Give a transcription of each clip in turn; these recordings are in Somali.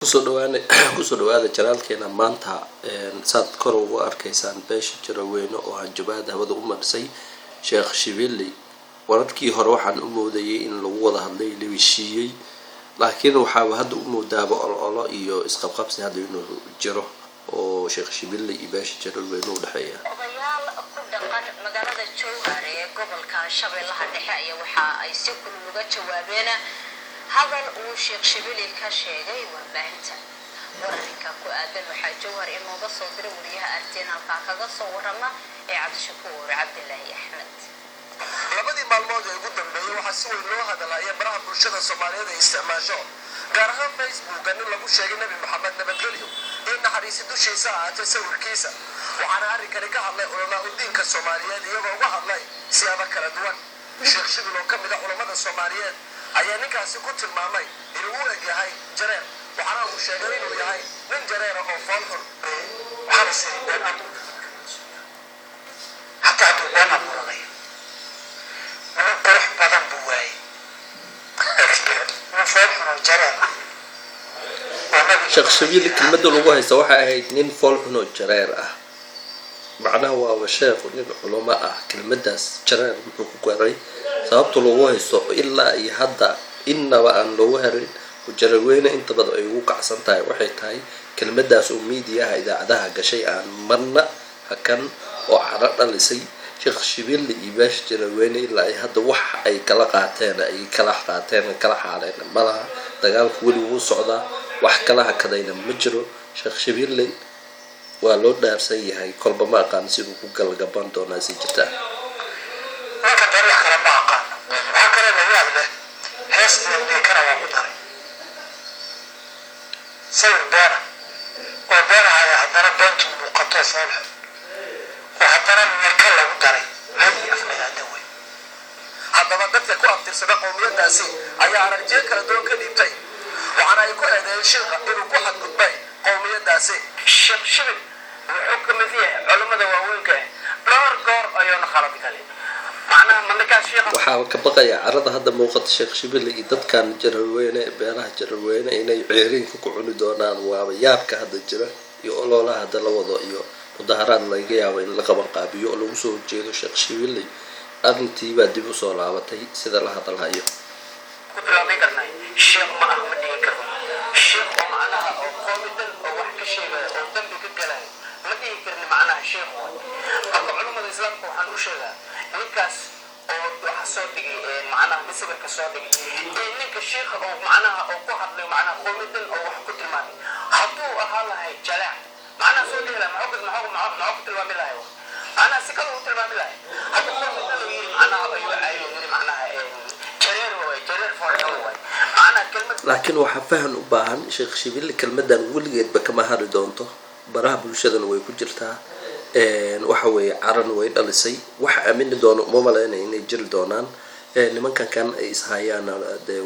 kusoo dhawaada janaalkeena maanta saad kor ugu arkaysaan beesha Jaraweyne oo hanjabaad hawada u marsay Sheekh Shibili. Waradkii hore waxaan u moodayay in lagu wada hadlay la heshiiyay, laakiin waxaa hadda u moodaaba olo iyo isqabqabsi hadda inuu jiro oo Sheekh Shibili iyo beesha Jaraweyne u dhaxeeya. odayaal ku dhaqan magaalada Jowhar ee gobolka Shabeellaha Dhexe ayaa waxa ay si kulul uga jawaabeen hadal uu Sheekh Shibili ka sheegay warbaahinta. wararka ku aadan waxaa Jowhar inooga soo diray wariyaha Arteen halkaa kaga soo warama ee Cabdishakuur Cabdilaahi Axmed. labadii maalmood ee ugu dambeeyay waxaa si weyn loo hadalaya baraha bulshada Soomaaliyeed ee isticmaasho gaar ahaan Facebook in lagu sheegay Nabi Maxamed nabadgelyo in naxariis dushiisa ahaatay sawirkiisa. waxaana arrinkani ka hadlay culamaa u diinka Soomaaliyeed iyagoo uga hadlay siyaabo kala duwan. Sheekh Shibili oo ka mid ah culamada Soomaaliyeed ayaa ninkaasi ku tilmaamay inuu u eg yahay jareer, waxaana uu sheegay inuu yahay nin jareer oo fool xun. waxaana sheegay been abuur hatta hadduu been abuuranay nin qurux badan buu waayey nin fool xun oo jareer ah. Sheekh Shibili kelmadda lagu haysta waxay ahayd nin fool xun oo jareer ah. macnaha waa sheekh nin culamo ah. kelmaddaas jareer muxuu ku garay sababta lagu haysto ilaa iyo hadda inaba aan loogu harin Jaraweyne inta badan ay ugu kacsan tahay waxay tahay kelmaddaas oo meediyaha idaacadaha gashay aan marna hakan oo cara dhalisay. Sheekh Shibili iyo beesha Jaraweyne ilaa ay hadda wax ay kala qaateen kala xaaleen malaha. dagaalku weli wuu socdaa, wax kala hakadayna ma jiro. Sheekh Shibili waa loo dhaarsan yahay, kolba ma aqaan siduu ku galgaban doonaa si jirta. ninka dariiq kale ma aqaan waxaa kale la yaab leh heestii dhiikana waa ku daray sawir beena oo beenahaya haddana beentu muuqato foolxun oo haddana ninka lagu daray hadii aflayaada wey. haddaba dadka ku abtirsada qowmiyadaasi ayaa aragtiyo kala duwan ka dhiibtay, waxaana ay ku eedeeyeen sheekha inuu ku xadgudbay qowmiyadaasi. Sheekh Shibili wuxuu ka mid yahay culimada waaweynka dhowr goor ayuu khalad galay. macnaha markaa sheekha waxaa ka baqaya carada hadda muuqata Sheekh Shibili iyo dadkan Jaraweyne beelaha Jaraweyne inay ceeriin ku cuni doonaan. waaba yaabka hadda jira iyo ololaha hadda la wado iyo mudaharaad laga yaabo in la qaban qaabiyo oo lagu soo jeedo Sheekh Shibili. arrintii baa dib u soo laabatay sida la hadalhayo. ku tilmaamay karnay sheekh ma ah ma dhihin karo sheekh oo macnaha oo qowmidan oo wax ka sheegay oo dambi ka galay ma dhihin karni macnaha sheekh marka culimada islaamka waxaan u sheegaa ninkaas oo waxa soo dhigay macnaha bisawirka soo dhigay ninka sheekh oo macnaha oo ku hadlay macnaha qowmidan oo wax ku tilmaamay hadduu ahaa lahay jalaac macnaha soo dhigay maxaa ku tilmaami lahay أنا سكر وتلمام له هذا كله يقول أنا أيوة معناها جرير فوري أنا كلمة laakiin waxa fahan u baahan Sheekh Shibili kelmadan weligeed ba kama hari doonto. baraha bulshadana way ku jirtaa. waxa weeye caran way dhalisay wax aamin doono uma maleynay inay jiri doonaan. nimankan kan ay ishayaan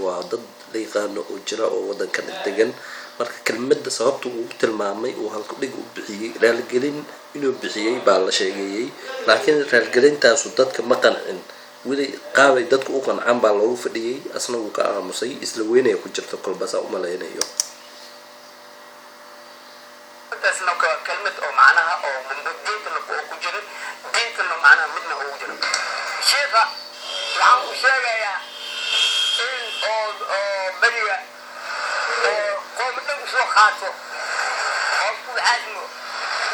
waa dad leeqaan oo jira oo wadanka degan. marka kelmadda sababtu uu tilmaamay uu halku dhig u bixiyay raalgelin inuu bixiyay baa la sheegay, laakiin raalgelintaas dadka ma qancin. weli qaabay dadku u qancaan baa loogu fadhiyay, asna uu ka aamusay. isla weynay ku jirto kolbasa u maleynayo. تسمع كلمة أو معناها أو من دينك اللي أو كجرة دينك اللي معناها منه أو جرة شيخة وعم شيخة يا إن أو بريء قوم تنسو خاطو أو كل عزمه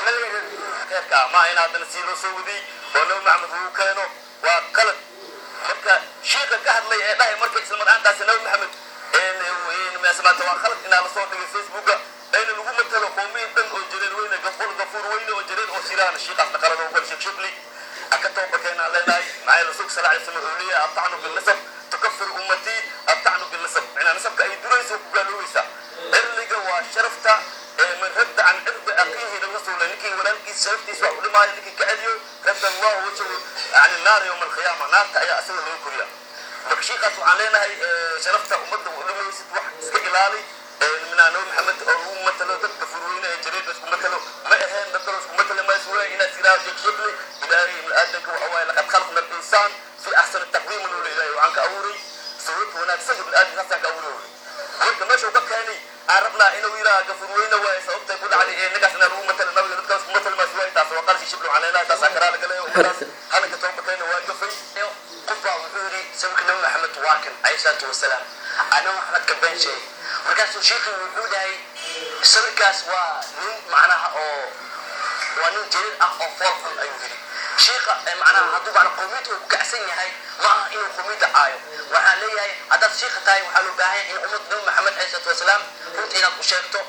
مليء كذا ما هنا هذا نسيله سعودي ولو محمد هو كانوا وقلب مركا شيخة كهر لي لا مركا اسمه الآن تاسنو محمد إن ما سمعت وخلق إن على صوت الفيسبوك أين الأمة القومية تنقل جرير وين غفور وين وجرير وسيران الشيخ أفتقر أول شيخ شبلي أكتب بكينا علينا معي الرسول صلى الله عليه وسلم الأولية أطعنوا بالنسب تكفر أمتي أطعنوا بالنسب يعني نسب كأي دريس وقالوا يسا اللي جوا شرفته من رد عن عرض أخيه للرسول لنكي ولنكي شرفتي سواء لما يلكي كأديو رد الله وجهه عن النار يوم القيامة نار تأيى أسل الكوريا بكشيخة علينا شرفته أمته ولما يسد واحد استقلالي من أنه محمد أو مثله تكفر وين جريد بس مثله ما أهان مثله مثله ما يسوي إن سيراج يكشفني إلهي من آدمك وحواي لقد خلقنا الإنسان في أحسن التقويم من الإلهي وعنك أوري سويت هناك سجد الآدم نفسك أوري وانت ما شو بكاني عرفنا إنه macnaha gafurweyne waaye sababtay ku dhacday ee ninkaasna lagu matala nabiga dadkaas kuma talmaas waa intaas waa qarshi shiblu caleena taas akaraa laga leeyo ummadaas halka toobakayna waa gafay qofbaa wuxuu yidhi sawirka nabi maxamed waa kan calayhi salaatu wasalaam ana maxamed ka been sheegay markaasuu sheekhi wuxuu dhahay sawirkaas waa nin macnaha oo waa nin jariir ah oo foolxun ayuu yidhi sheekha macnaha hadduu macna qowmiyadda uu kacsan yahay ma aha inuu qowmiyadda caayo waxaan leeyahay haddaad sheekha tahay waxaa loo baahan yahay in ummad nabi maxamed calayhi salaatu wasalaam runta inaad u sheegto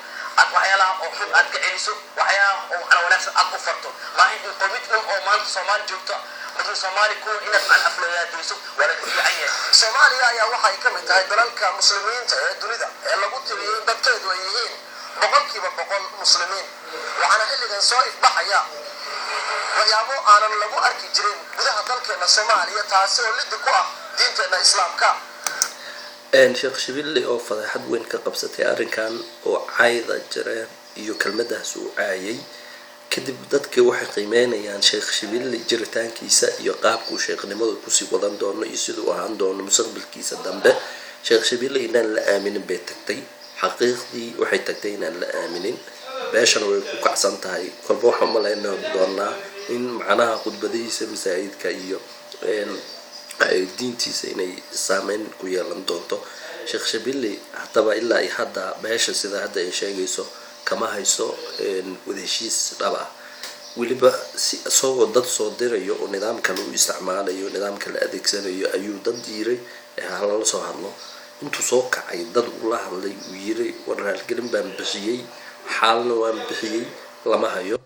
aad waxyaalaha oo xun aad ka celiso waxyaalaha oo macna wanaagsan aad u farto maaha in qowmiyad dhan oo maanta soomaali joogto مثل صومالي كون إن عن أفلام يدرسوا ولا كفي عيه. صوماليا يا واحد كم تهاي دلالك مسلمين تهاي الدنيا اللي قلت لي بكيد ويهين بقول كيف بقول مسلمين وأنا اللي كان صايف بحياة ويابو أنا اللي مو أركي جرين وده هذلك إن صوماليا تاسو اللي دكوا دين تنا إسلام كا. sheekh Shibili oo fadeexad weyn ka qabsatay arrinkan oo caayda jireen iyo kelmadaas uu caayay kadib dadkii waxay qiimeynayaan sheekh Shibili jiritaankiisa iyo qaabku sheekhnimada ku sii wadan doono iyo sidoo ahaan doono mustaqbalkiisa dambe sheekh Shibili inaan la aaminin bay tagtay xaqiiqdii waxay tagtay inaan la aaminin beeshan way ku kacsan tahay kolba waxa malaynaa doonaa in macnaha khudbadiisa masaajidka iyo ay diintiisa inay saameyn ku yeelan doonto sheekh Shibili hadaba ilaa ay hadda beesha sida hadda ay sheegayso kama hayso wadashiis dhaba waliba si soo dad soo dirayo oo nidaamka lagu isticmaalayo nidaamka la adeegsanayo ayuu dad diiray halala soo hadlo intuu soo kacay dad u la hadlay uu yiri war halgelin baan bixiyay xaalna waan bixiyay lama hayo